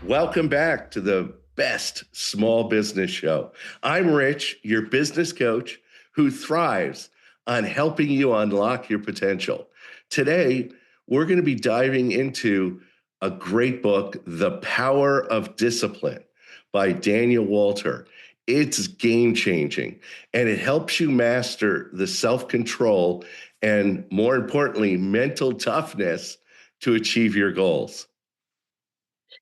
Welcome back to the best small business show. I'm Rich, your business coach who thrives on helping you unlock your potential. Today, we're going to be diving into a great book, The Power of Discipline by Daniel Walter. It's game changing and it helps you master the self-control and, more importantly, mental toughness to achieve your goals.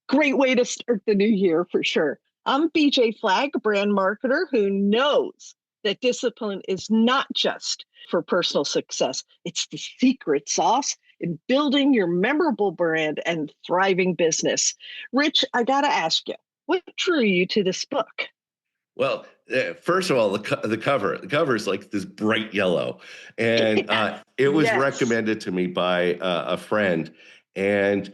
Great way to start the new year for sure. I'm BJ Flagg, a brand marketer who knows that discipline is not just for personal success. It's the secret sauce in building your memorable brand and thriving business. Rich, I got to ask you, what drew you to this book? Well, first of all, the cover is like this bright yellow, and it was Yes. recommended to me by a friend, and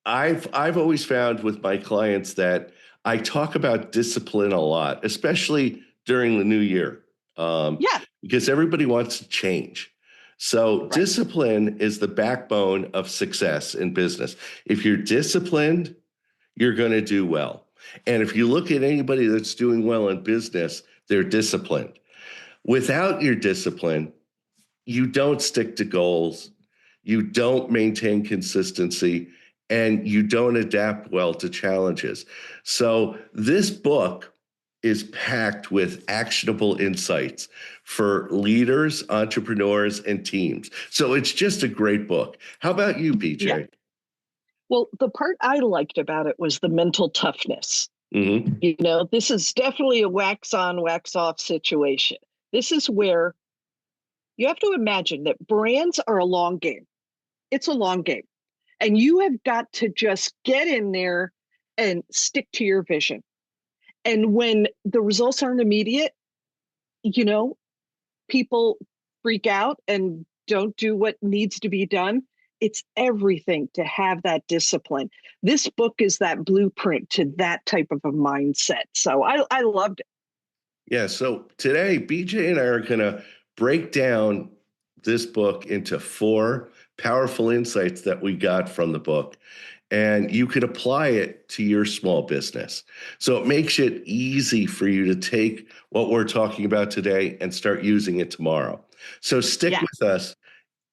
I've always found with my clients that I talk about discipline a lot, especially during the new year, Yeah, because everybody wants to change. So right. discipline is the backbone of success in business. If you're disciplined, you're going to do well. And if you look at anybody that's doing well in business, they're disciplined. Without your discipline, you don't stick to goals, you don't maintain consistency, and you don't adapt well to challenges. So, this book is packed with actionable insights for leaders, entrepreneurs, and teams. So, it's just a great book. How about you, Yeah. BJ? Well, the part I liked about it was the mental toughness. Hmm. This is definitely a wax on, wax off situation. This is where you have to imagine that brands are a long game. It's a long game. And you have got to just get in there and stick to your vision. And when the results aren't immediate, you know, people freak out and don't do what needs to be done. It's everything to have that discipline. This book is that blueprint to that type of a mindset. So I loved it. Yeah, so today, BJ and I are going to break down this book into four powerful insights that we got from the book. And you can apply it to your small business. So it makes it easy for you to take what we're talking about today and start using it tomorrow. So stick Yeah. with us.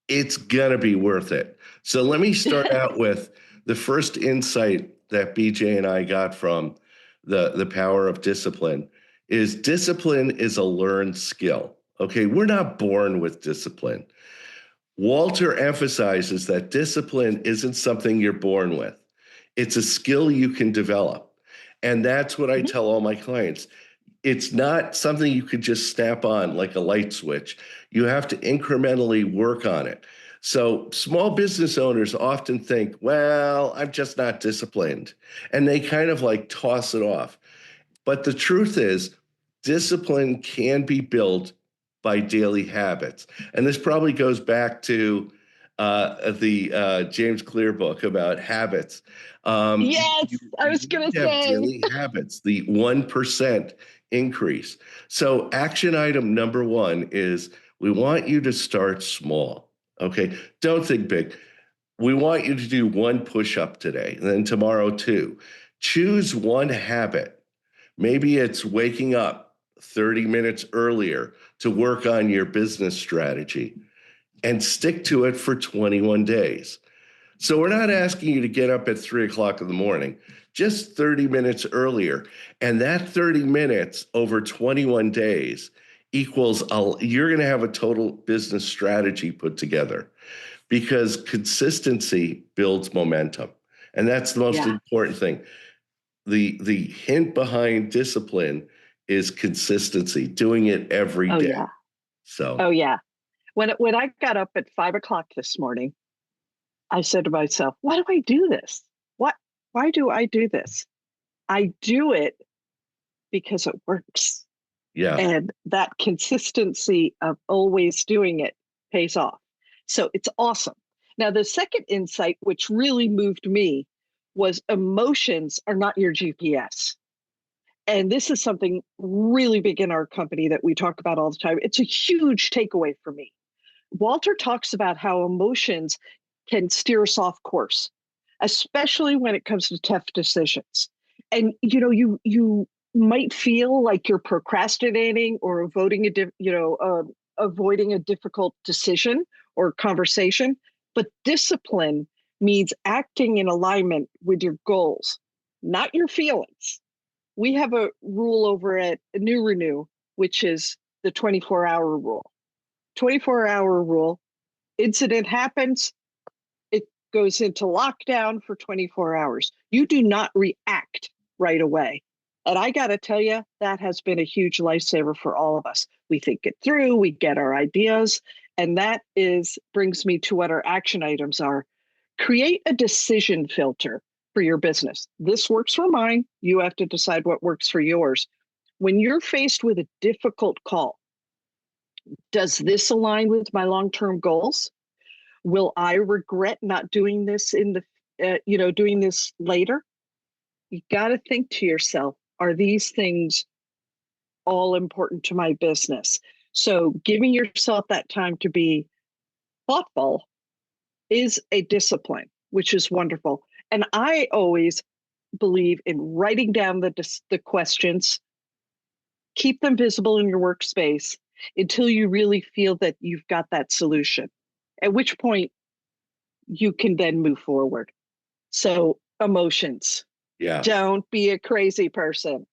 It's going to be worth it. So let me start out with the first insight that BJ and I got from the power of discipline is discipline is a learned skill. Okay, we're not born with discipline. Walter emphasizes that discipline isn't something you're born with. It's a skill you can develop. And that's what I Mhm. tell all my clients. It's not something you could just snap on like a light switch. You have to incrementally work on it. So small business owners often think, well, I'm just not disciplined. And they kind of like toss it off. But the truth is, discipline can be built by daily habits. And this probably goes back to the James Clear book about habits. Yes, I You was need going to to have say. daily habits, the 1% increase. So, action item number one is we want you to start small. Okay. Don't think big. We want you to do one push up today, and then tomorrow, two. Choose one habit. Maybe it's waking up 30 minutes earlier to work on your business strategy and stick to it for 21 days. So we're not asking you to get up at 3 o'clock in the morning, just 30 minutes earlier. And that 30 minutes over 21 days equals you're going to have a total business strategy put together because consistency builds momentum. And that's the most Yeah. important thing. The hint behind discipline is consistency, doing it every Oh, day. yeah. So Oh, yeah. When I got up at 5 o'clock this morning, I said to myself, why do I do this? What? Why do I do this? I do it because it works. yeah. And that consistency of always doing it pays off. So it's awesome. Now, the second insight, which really moved me, was emotions are not your GPS. And this is something really big in our company that we talk about all the time. It's a huge takeaway for me. Walter talks about how emotions can steer us off course. especially when it comes to tough decisions. And you might feel like you're procrastinating or avoiding a difficult decision or conversation, but discipline means acting in alignment with your goals, not your feelings. We have a rule over at New Renew, which is the 24-hour rule. 24-hour rule, incident happens, it goes into lockdown for 24 hours. You do not react right away. And I got to tell you, that has been a huge lifesaver for all of us. We think it through, we get our ideas, and that brings me to what our action items are. Create a decision filter for your business. This works for mine. You have to decide what works for yours. When you're faced with a difficult call, does this align with my long-term goals? Will I regret not doing this doing this later? You got to think to yourself, are these things all important to my business? So giving yourself that time to be thoughtful is a discipline, which is wonderful. And I always believe in writing down the questions, keep them visible in your workspace until you really feel that you've got that solution, at which point you can then move forward. So emotions, Yeah. don't be a crazy person.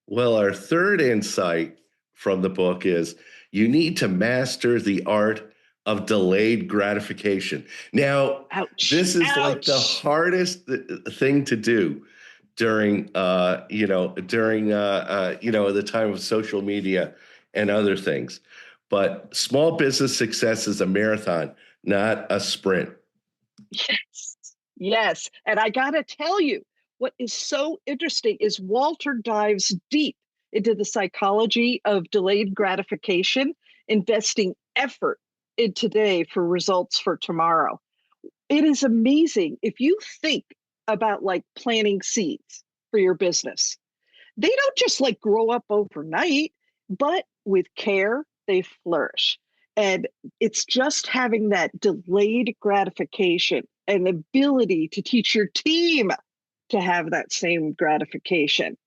Well, our third insight from the book is you need to master the art of delayed gratification. Now, Ouch, this is like the ouch. hardest thing to do during the time of social media and other things. But small business success is a marathon, not a sprint. Yes, yes. And I got to tell you, what is so interesting is Walter dives deep into the psychology of delayed gratification, investing effort in today for results for tomorrow. It is amazing if you think about like planting seeds for your business. They don't just like grow up overnight, but with care, they flourish. And it's just having that delayed gratification and ability to teach your team to have that same gratification.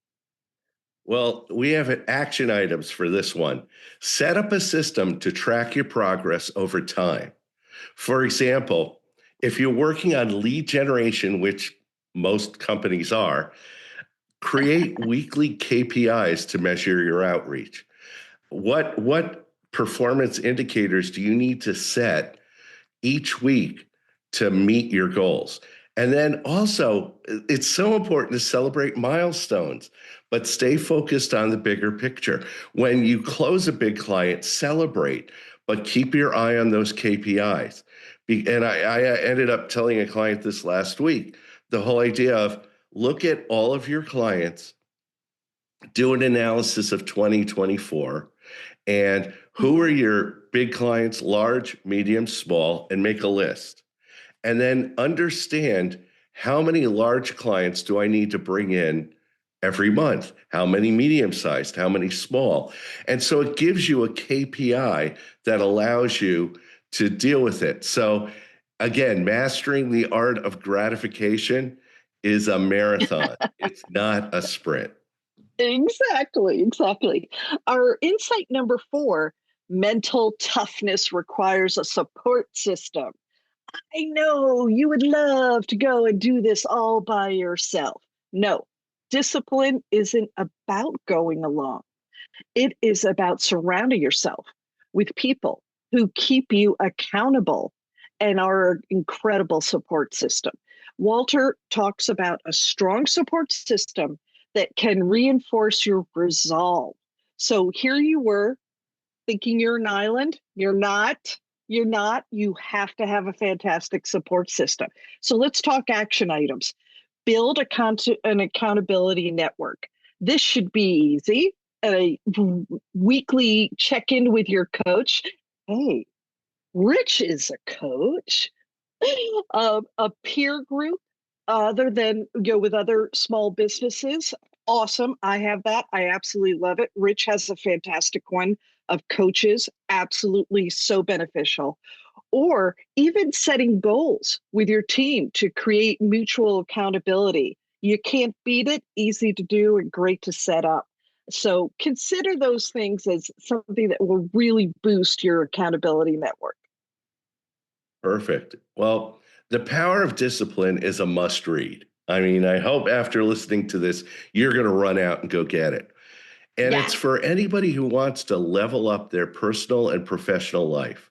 Well, we have action items for this one. Set up a system to track your progress over time. For example, if you're working on lead generation, which most companies are, create weekly KPIs to measure your outreach. What performance indicators do you need to set each week to meet your goals? And then also, it's so important to celebrate milestones, but stay focused on the bigger picture. When you close a big client, celebrate, but keep your eye on those KPIs. And I ended up telling a client this last week, the whole idea of look at all of your clients, do an analysis of 2024, and who are your big clients, large, medium, small, and make a list. And then understand how many large clients do I need to bring in every month? How many medium sized? How many small? And so it gives you a KPI that allows you to deal with it. So again, mastering the art of gratification is a marathon. It's not a sprint. Exactly, exactly. Our insight number 4, mental toughness requires a support system. I know you would love to go and do this all by yourself. No, discipline isn't about going along. It is about surrounding yourself with people who keep you accountable and are an incredible support system. Walter talks about a strong support system that can reinforce your resolve. So here you were thinking you're an island. You're not. You're not. You have to have a fantastic support system. So let's talk action items. Build an accountability network. This should be easy. A weekly check in with your coach. Hey, Rich is a coach. A peer group other than with other small businesses. Awesome. I have that. I absolutely love it. Rich has a fantastic one of coaches. Absolutely so beneficial. or even setting goals with your team to create mutual accountability. You can't beat it, easy to do and great to set up. So consider those things as something that will really boost your accountability network. Perfect. Well, The Power of Discipline is a must read. I mean, I hope after listening to this, you're going to run out and go get it. And it's Yes. for anybody who wants to level up their personal and professional life.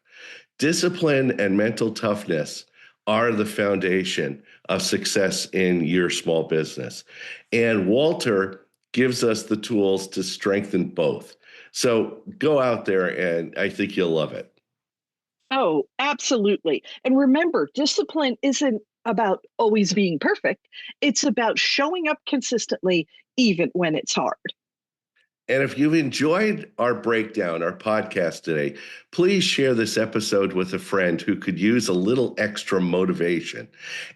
Discipline and mental toughness are the foundation of success in your small business. And Walter gives us the tools to strengthen both. So go out there, and I think you'll love it. Oh, absolutely. And remember, discipline isn't about always being perfect. It's about showing up consistently, even when it's hard. And if you've enjoyed our breakdown, our podcast today, please share this episode with a friend who could use a little extra motivation.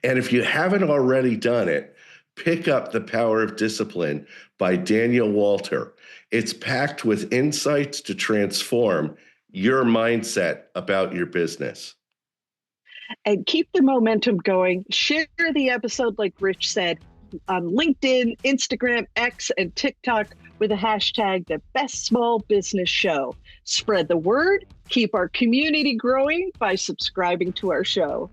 And if you haven't already done it, pick up The Power of Discipline by Daniel Walter. It's packed with insights to transform your mindset about your business. And keep the momentum going. Share the episode, like Rich said, on LinkedIn, Instagram, X, and TikTok with the hashtag The Best Small Business Show. Spread the word, keep our community growing by subscribing to our show.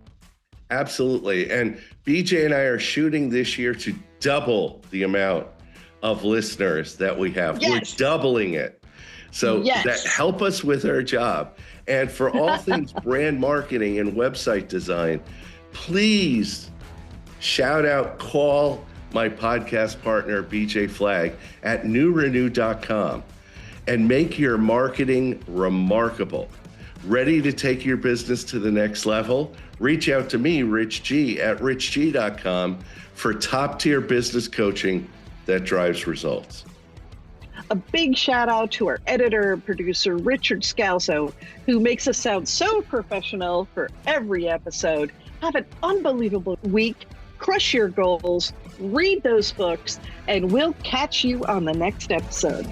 Absolutely. And BJ and I are shooting this year to double the amount of listeners that we have. Yes. We're doubling it. So that help us with our job. And for all things brand marketing and website design, please shout out, call my podcast partner, BJ Flagg, at newrenew.com and make your marketing remarkable. Ready to take your business to the next level? Reach out to me, Rich G, at richg.com for top-tier business coaching that drives results. A big shout out to our editor and producer, Richard Scalzo, who makes us sound so professional for every episode. Have an unbelievable week, crush your goals, read those books, and we'll catch you on the next episode.